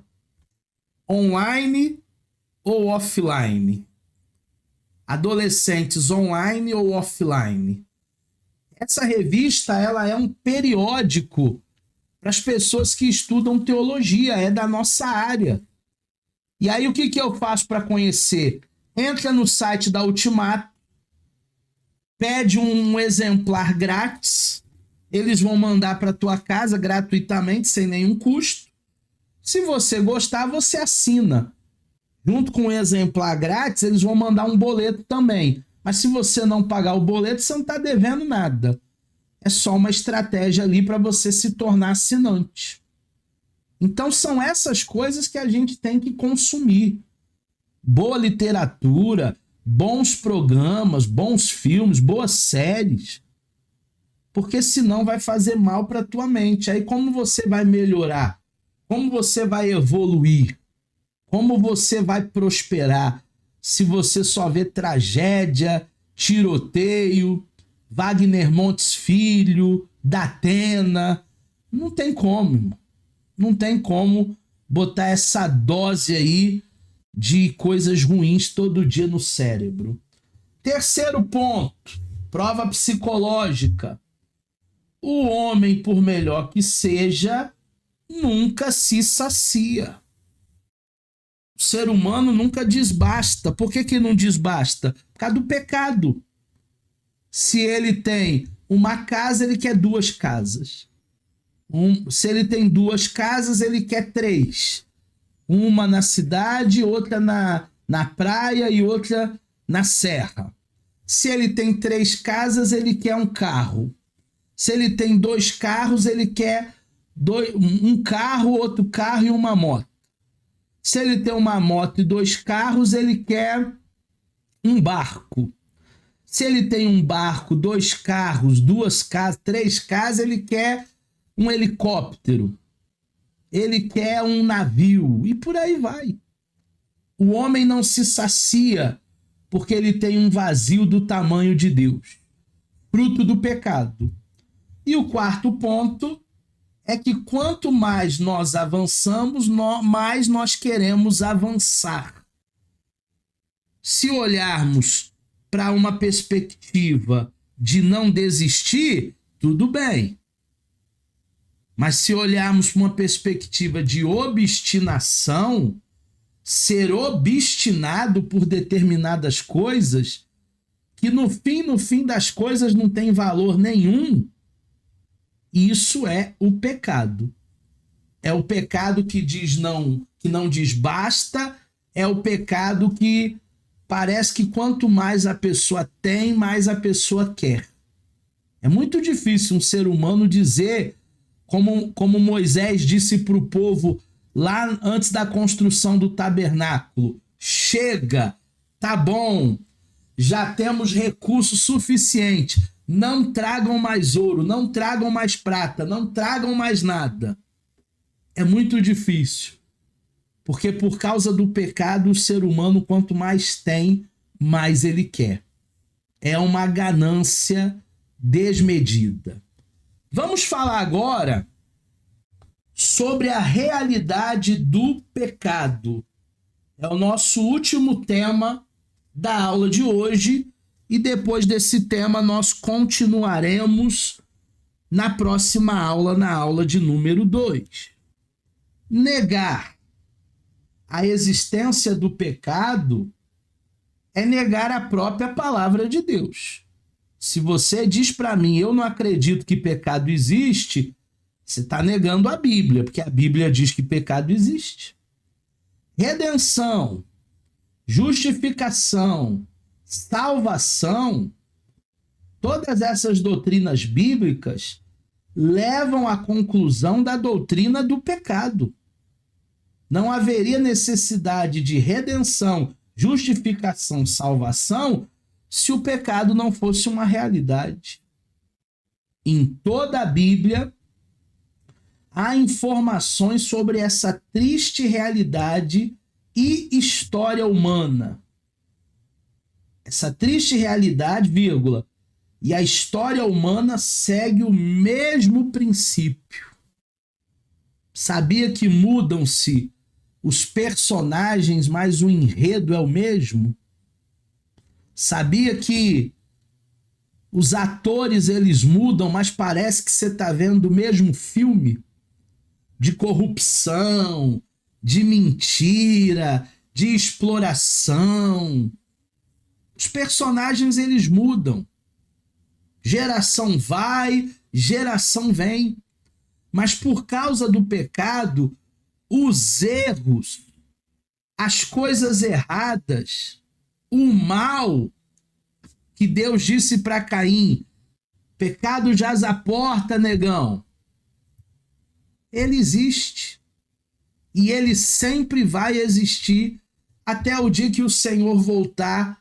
online ou offline, adolescentes online ou offline. Essa revista, ela é um periódico para as pessoas que estudam teologia, é da nossa área. E aí o que eu faço para conhecer? Entra no site da Ultimato, pede um exemplar grátis, eles vão mandar para tua casa gratuitamente, sem nenhum custo. Se você gostar, você assina. Junto com o exemplar grátis, eles vão mandar um boleto também. Mas se você não pagar o boleto, você não está devendo nada. É só uma estratégia ali para você se tornar assinante. Então são essas coisas que a gente tem que consumir. Boa literatura, bons programas, bons filmes, boas séries. Porque senão vai fazer mal para tua mente. Aí como você vai melhorar? Como você vai evoluir? Como você vai prosperar se você só vê tragédia, tiroteio, Wagner Montes Filho, Datena? Não tem como, irmão. Não tem como botar essa dose aí de coisas ruins todo dia no cérebro. Terceiro ponto, prova psicológica. O homem, por melhor que seja, nunca se sacia. O ser humano nunca desbasta. Por que não desbasta? Por causa do pecado. Se ele tem uma casa, ele quer 2 casas. Se ele tem 2 casas, ele quer 3. Uma na cidade, outra na praia e outra na serra. Se ele tem 3 casas, ele quer um carro. Se ele tem 2 carros, ele quer um carro, outro carro e uma moto. Se ele tem uma moto e 2 carros, ele quer um barco. Se ele tem um barco, 2 carros, 2 casas, 3 casas, ele quer um helicóptero. Ele quer um navio e por aí vai. O homem não se sacia porque ele tem um vazio do tamanho de Deus, fruto do pecado. E o 4º ponto é que quanto mais nós avançamos, mais nós queremos avançar. Se olharmos para uma perspectiva de não desistir, tudo bem. Mas se olharmos para uma perspectiva de obstinação, ser obstinado por determinadas coisas, que no fim das coisas não tem valor nenhum, isso é o pecado. É o pecado que diz não, que não diz basta, é o pecado que parece que quanto mais a pessoa tem, mais a pessoa quer. É muito difícil um ser humano dizer, como Moisés disse para o povo lá antes da construção do tabernáculo: chega, tá bom, já temos recurso suficiente, não tragam mais ouro, não tragam mais prata, não tragam mais nada. É muito difícil, porque por causa do pecado o ser humano quanto mais tem, mais ele quer. É uma ganância desmedida. Vamos falar agora sobre a realidade do pecado. É o nosso último tema da aula de hoje e depois desse tema nós continuaremos na próxima aula, na aula de número 2. Negar a existência do pecado é negar a própria palavra de Deus. Se você diz para mim, eu não acredito que pecado existe, você está negando a Bíblia, porque a Bíblia diz que pecado existe. Redenção, justificação, salvação, todas essas doutrinas bíblicas levam à conclusão da doutrina do pecado. Não haveria necessidade de redenção, justificação, salvação, se o pecado não fosse uma realidade. Em toda a Bíblia, há informações sobre essa triste realidade e história humana. Essa triste realidade, vírgula, e a história humana segue o mesmo princípio. Sabia que mudam-se os personagens, mas o enredo é o mesmo? Sabia que os atores eles mudam, mas parece que você está vendo o mesmo filme? De corrupção, de mentira, de exploração. Os personagens eles mudam. Geração vai, geração vem. Mas por causa do pecado, os erros, as coisas erradas, o mal que Deus disse para Caim: pecado jaz à porta, negão. Ele existe. E ele sempre vai existir até o dia que o Senhor voltar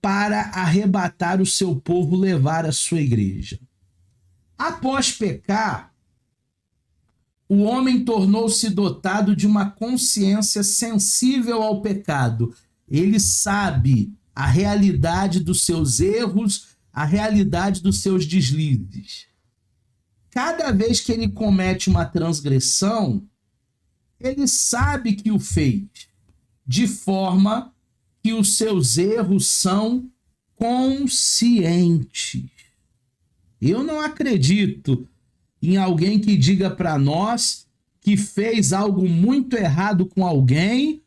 para arrebatar o seu povo, levar a sua igreja. Após pecar, o homem tornou-se dotado de uma consciência sensível ao pecado. Ele sabe a realidade dos seus erros, a realidade dos seus deslizes. Cada vez que ele comete uma transgressão, ele sabe que o fez, de forma que os seus erros são conscientes. Eu não acredito em alguém que diga para nós que fez algo muito errado com alguém,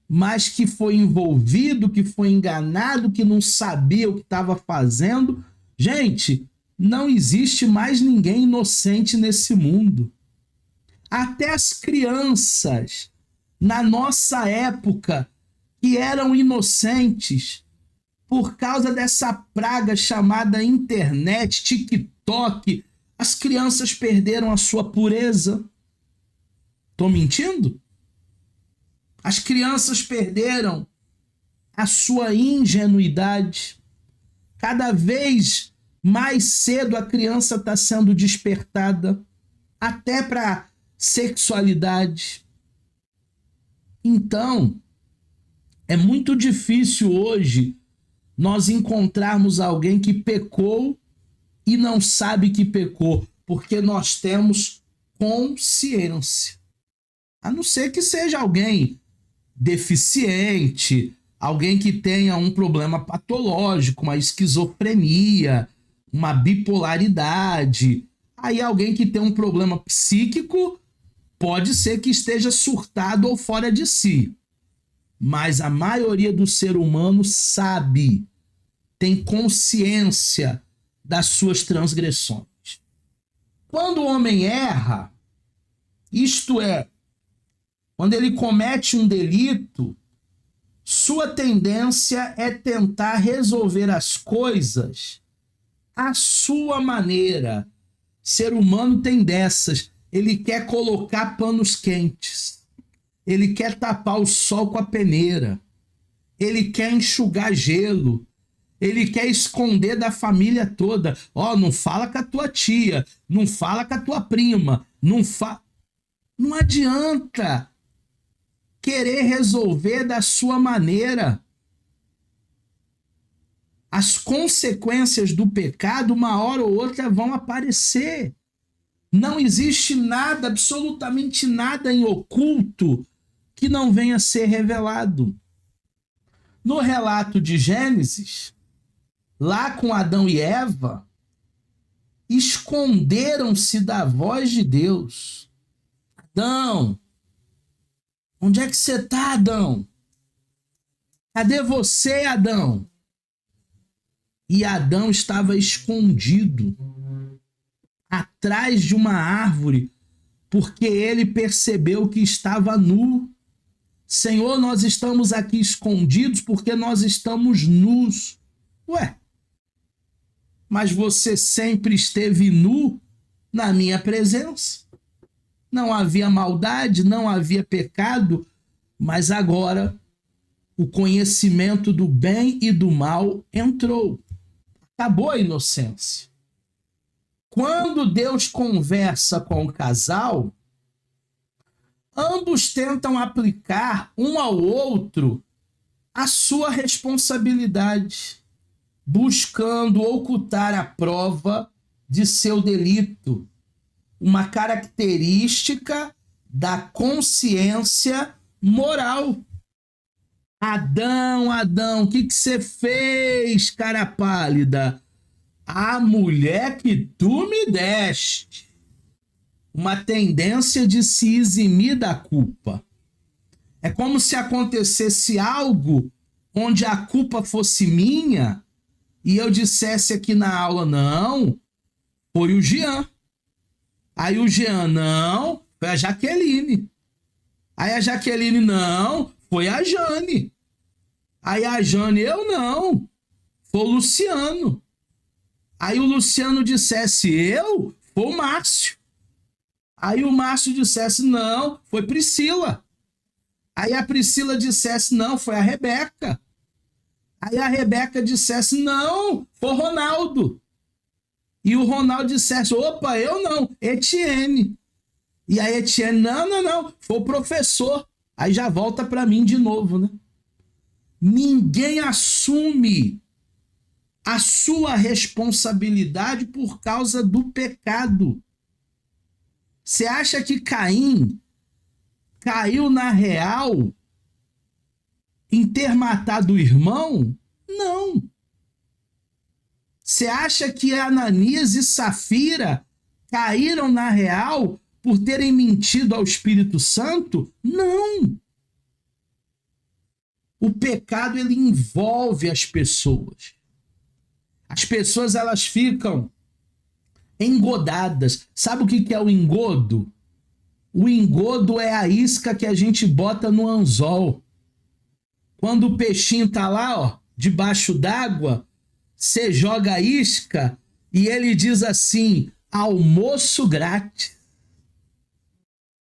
mas que foi envolvido, que foi enganado, que não sabia o que estava fazendo. Gente, não existe mais ninguém inocente nesse mundo. Até as crianças, na nossa época, que eram inocentes, por causa dessa praga chamada internet, TikTok, as crianças perderam a sua pureza. Tô mentindo? As crianças perderam a sua ingenuidade. Cada vez mais cedo a criança está sendo despertada, até para sexualidade. Então, é muito difícil hoje nós encontrarmos alguém que pecou e não sabe que pecou, porque nós temos consciência. A não ser que seja alguém deficiente, alguém que tenha um problema patológico, uma esquizofrenia, uma bipolaridade. Aí alguém que tem um problema psíquico pode ser que esteja surtado ou fora de si. Mas a maioria do ser humano sabe, tem consciência das suas transgressões. Quando o homem erra, isto é, quando ele comete um delito, sua tendência é tentar resolver as coisas à sua maneira. Ser humano tem dessas. Ele quer colocar panos quentes. Ele quer tapar o sol com a peneira. Ele quer enxugar gelo. Ele quer esconder da família toda. Ó, não fala com a tua tia. Não fala com a tua prima. Não adianta querer resolver da sua maneira. As consequências do pecado, uma hora ou outra, vão aparecer. Não existe nada, absolutamente nada em oculto que não venha a ser revelado. No relato de Gênesis, lá com Adão e Eva, esconderam-se da voz de Deus. Adão, onde é que você está, Adão? Cadê você, Adão? E Adão estava escondido atrás de uma árvore, porque ele percebeu que estava nu. Senhor, nós estamos aqui escondidos porque nós estamos nus. Ué, mas você sempre esteve nu na minha presença. Não havia maldade, não havia pecado, mas agora o conhecimento do bem e do mal entrou. Acabou a inocência. Quando Deus conversa com o casal, ambos tentam aplicar um ao outro a sua responsabilidade, buscando ocultar a prova de seu delito, uma característica da consciência moral. Adão, Adão, o que você fez, cara pálida? A mulher que tu me deste. Uma tendência de se eximir da culpa. É como se acontecesse algo onde a culpa fosse minha e eu dissesse aqui na aula, não, foi o Jean. Aí o Jean, não, foi a Jaqueline. Aí a Jaqueline, não, foi a Jane. Aí a Jane, eu não, foi o Luciano. Aí o Luciano dissesse, eu, foi o Márcio. Aí o Márcio dissesse, não, foi Priscila. Aí a Priscila dissesse, não, foi a Rebeca. Aí a Rebeca dissesse, não, foi o Ronaldo. E o Ronaldo dissesse, opa, eu não, Etienne. E a Etienne, não, foi o professor. Aí já volta para mim de novo, né? Ninguém assume a sua responsabilidade por causa do pecado. Você acha que Caim caiu na real em ter matado o irmão? Não. Você acha que Ananias e Safira caíram na real por terem mentido ao Espírito Santo? Não. O pecado, ele envolve as pessoas. As pessoas, elas ficam engodadas. Sabe o que é o engodo? O engodo é a isca que a gente bota no anzol. Quando o peixinho tá lá, ó, debaixo d'água, você joga a isca e ele diz assim: almoço grátis.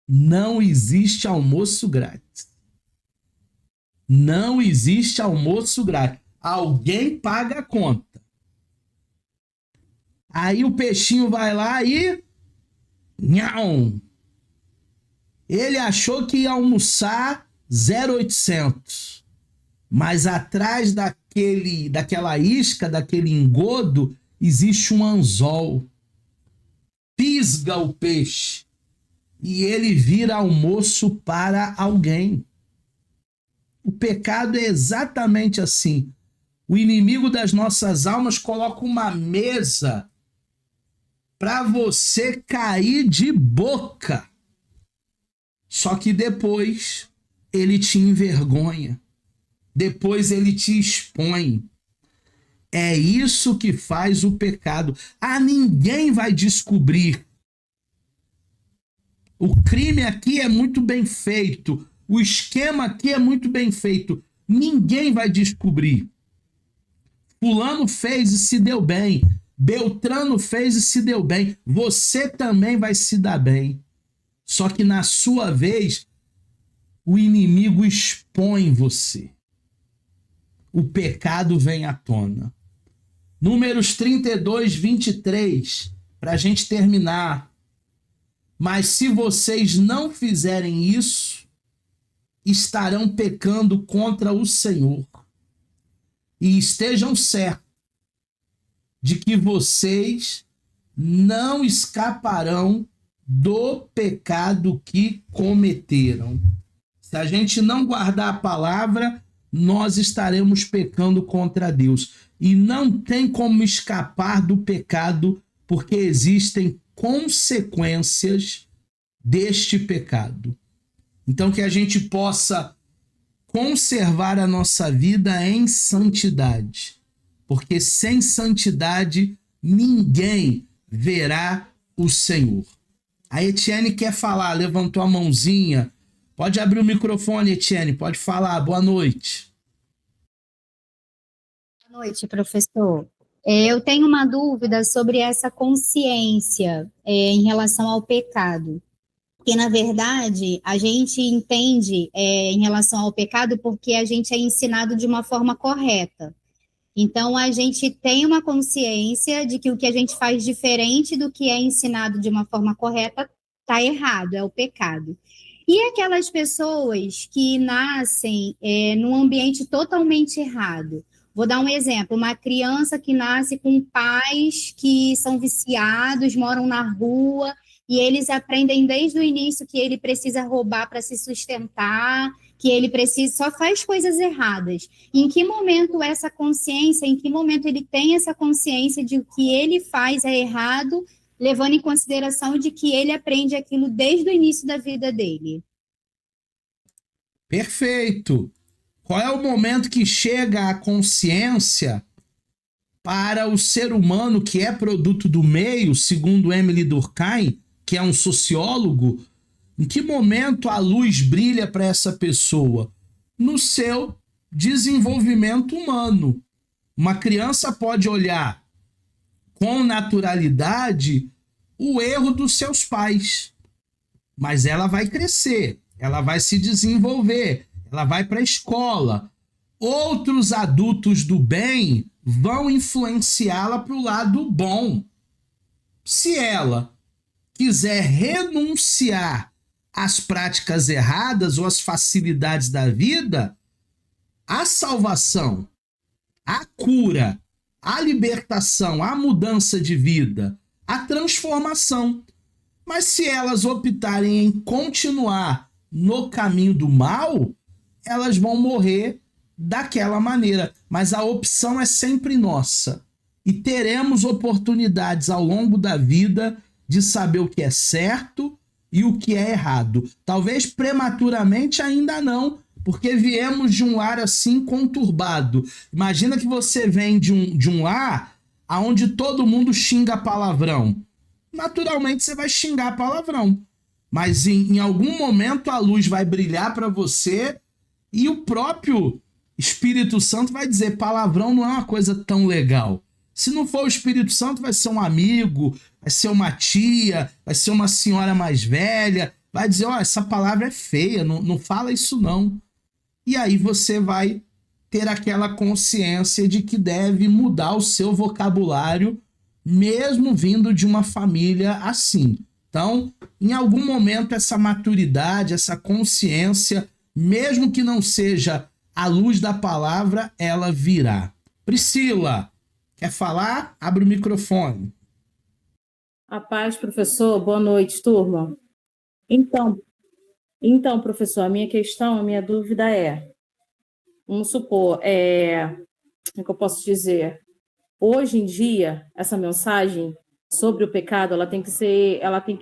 Não existe almoço grátis. Não existe almoço grátis. Alguém paga a conta. Aí o peixinho vai lá e... Nhão! Ele achou que ia almoçar 0,800. Mas atrás daquela isca, daquele engodo, existe um anzol. Pisga o peixe. E ele vira almoço para alguém. O pecado é exatamente assim. O inimigo das nossas almas coloca uma mesa para você cair de boca. Só que depois ele te envergonha. Depois ele te expõe. É isso que faz o pecado. Ninguém vai descobrir. O crime aqui é muito bem feito. O esquema aqui é muito bem feito. Ninguém vai descobrir. Fulano fez e se deu bem. Beltrano fez e se deu bem. Você também vai se dar bem. Só que na sua vez, o inimigo expõe você. O pecado vem à tona. Números 32, 23, para a gente terminar. Mas se vocês não fizerem isso, estarão pecando contra o Senhor. E estejam certos de que vocês não escaparão do pecado que cometeram. Se a gente não guardar a palavra, nós estaremos pecando contra Deus. E não tem como escapar do pecado, porque existem consequências deste pecado. Então, que a gente possa conservar a nossa vida em santidade, porque sem santidade ninguém verá o Senhor. A Etienne quer falar, levantou a mãozinha. Pode abrir o microfone, Etienne, pode falar. Boa noite. Boa noite, professor. Eu tenho uma dúvida sobre essa consciência em relação ao pecado. Porque, na verdade, a gente entende em relação ao pecado porque a gente é ensinado de uma forma correta. Então, a gente tem uma consciência de que o que a gente faz diferente do que é ensinado de uma forma correta está errado, é o pecado. E aquelas pessoas que nascem num ambiente totalmente errado? Vou dar um exemplo, uma criança que nasce com pais que são viciados, moram na rua, e eles aprendem desde o início que ele precisa roubar para se sustentar, que ele precisa, só faz coisas erradas. Em que momento essa consciência, em que momento ele tem essa consciência de que o que ele faz é errado, levando em consideração de que ele aprende aquilo desde o início da vida dele? Perfeito! Qual é o momento que chega a consciência para o ser humano que é produto do meio, segundo Emily Durkheim, que é um sociólogo? Em que momento a luz brilha para essa pessoa? No seu desenvolvimento humano. Uma criança pode olhar com naturalidade o erro dos seus pais, mas ela vai crescer, ela vai se desenvolver, ela vai para a escola. Outros adultos do bem vão influenciá-la para o lado bom. Se ela quiser renunciar às práticas erradas ou às facilidades da vida, a salvação, a cura, a libertação, a mudança de vida, a transformação. Mas se elas optarem em continuar no caminho do mal, elas vão morrer daquela maneira. Mas a opção é sempre nossa. E teremos oportunidades ao longo da vida de saber o que é certo e o que é errado. Talvez prematuramente ainda não, porque viemos de um lar assim conturbado. Imagina que você vem de um lar onde todo mundo xinga palavrão. naturalmente você vai xingar palavrão. Mas em algum momento a luz vai brilhar para você e o próprio Espírito Santo vai dizer: palavrão não é uma coisa tão legal. Se não for o Espírito Santo, vai ser um amigo, vai ser uma tia, vai ser uma senhora mais velha, vai dizer: ó, essa palavra é feia, não fala isso não. E aí você vai ter aquela consciência de que deve mudar o seu vocabulário, mesmo vindo de uma família assim. Então, em algum momento, essa maturidade, essa consciência, mesmo que não seja à luz da palavra, ela virá. Priscila, quer falar? Abre o microfone. A paz, professor. Boa noite, turma. Então, professor, a minha dúvida é, vamos supor, como é que eu posso dizer? Hoje em dia, essa mensagem sobre o pecado, ela tem que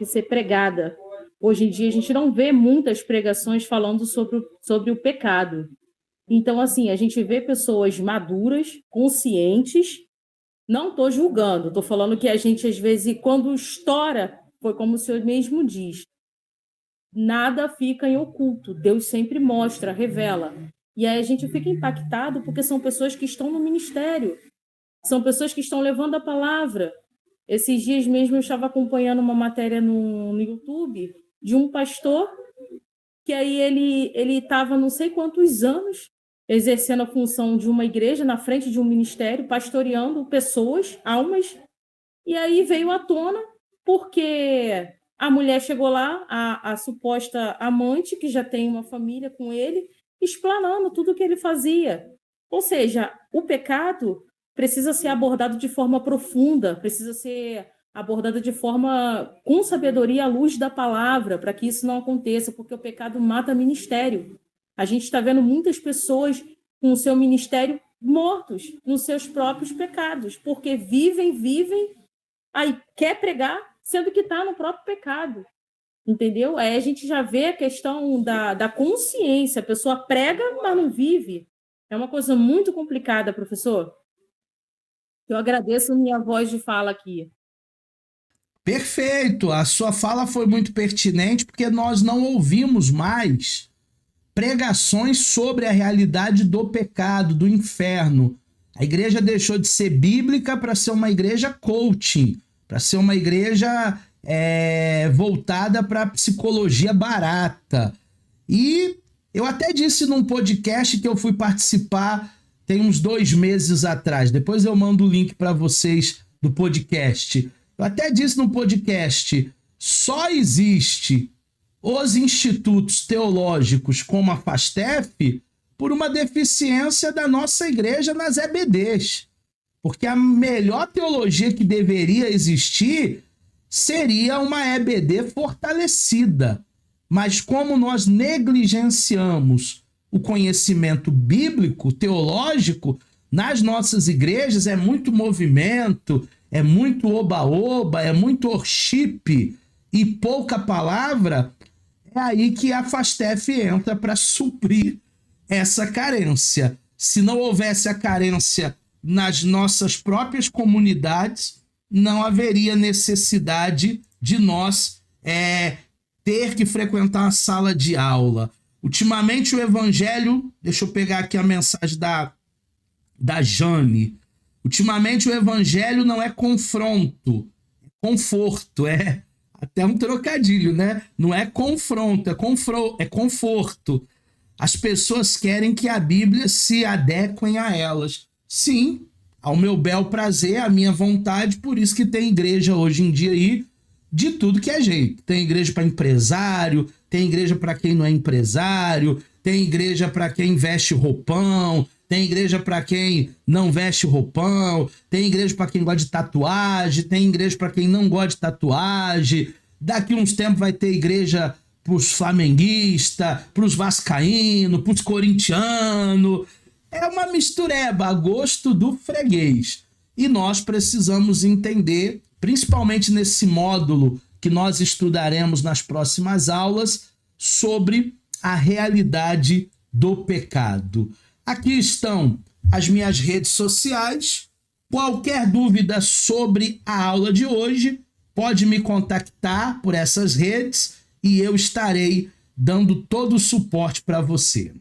ser pregada. Hoje em dia, a gente não vê muitas pregações falando sobre o pecado. Então, assim, a gente vê pessoas maduras, conscientes. Não estou julgando, estou falando que a gente, às vezes, quando estoura, foi como o senhor mesmo diz, nada fica em oculto. Deus sempre mostra, revela. E aí a gente fica impactado porque são pessoas que estão no ministério. São pessoas que estão levando a palavra. Esses dias mesmo eu estava acompanhando uma matéria no YouTube de um pastor que aí ele estava não sei quantos anos exercendo a função de uma igreja na frente de um ministério, pastoreando pessoas, almas, e aí veio à tona porque a mulher chegou lá, a suposta amante, que já tem uma família com ele, explanando tudo o que ele fazia. Ou seja, o pecado precisa ser abordado de forma profunda, precisa ser abordado de forma com sabedoria à luz da palavra, para que isso não aconteça, porque o pecado mata ministério. A gente está vendo muitas pessoas com o seu ministério mortos nos seus próprios pecados, porque vivem, aí quer pregar, sendo que está no próprio pecado. Entendeu? Aí a gente já vê a questão da consciência. A pessoa prega, mas não vive. É uma coisa muito complicada, professor. Eu agradeço a minha voz de fala aqui. Perfeito, a sua fala foi muito pertinente porque nós não ouvimos mais pregações sobre a realidade do pecado, do inferno. A igreja deixou de ser bíblica para ser uma igreja coaching, para ser uma igreja voltada para psicologia barata. E eu até disse num podcast que eu fui participar tem uns 2 meses atrás, depois eu mando o link para vocês do podcast. Eu até disse no podcast, só existe os institutos teológicos como a FASTEF por uma deficiência da nossa igreja nas EBDs. Porque a melhor teologia que deveria existir seria uma EBD fortalecida. Mas como nós negligenciamos o conhecimento bíblico, teológico, nas nossas igrejas é muito movimento, é muito oba-oba, é muito worship e pouca palavra, é aí que a FASTEF entra para suprir essa carência. Se não houvesse a carência nas nossas próprias comunidades, não haveria necessidade de nós ter que frequentar a sala de aula. Ultimamente o evangelho, deixa eu pegar aqui a mensagem da Jane. Ultimamente o evangelho não é confronto, é conforto, é até um trocadilho, né? Não é confronto, é conforto. As pessoas querem que a Bíblia se adequem a elas. Sim, ao meu bel prazer, à minha vontade, por isso que tem igreja hoje em dia aí de tudo que é jeito. Tem igreja para empresário, tem igreja para quem não é empresário, tem igreja para quem veste roupão, tem igreja para quem não veste roupão, tem igreja para quem gosta de tatuagem, tem igreja para quem não gosta de tatuagem. Daqui uns tempos vai ter igreja para os flamenguistas, para os vascaínos, para os corintianos. É uma mistureba a gosto do freguês. E nós precisamos entender, principalmente nesse módulo que nós estudaremos nas próximas aulas, sobre a realidade do pecado. Aqui estão as minhas redes sociais. Qualquer dúvida sobre a aula de hoje, pode me contactar por essas redes e eu estarei dando todo o suporte para você.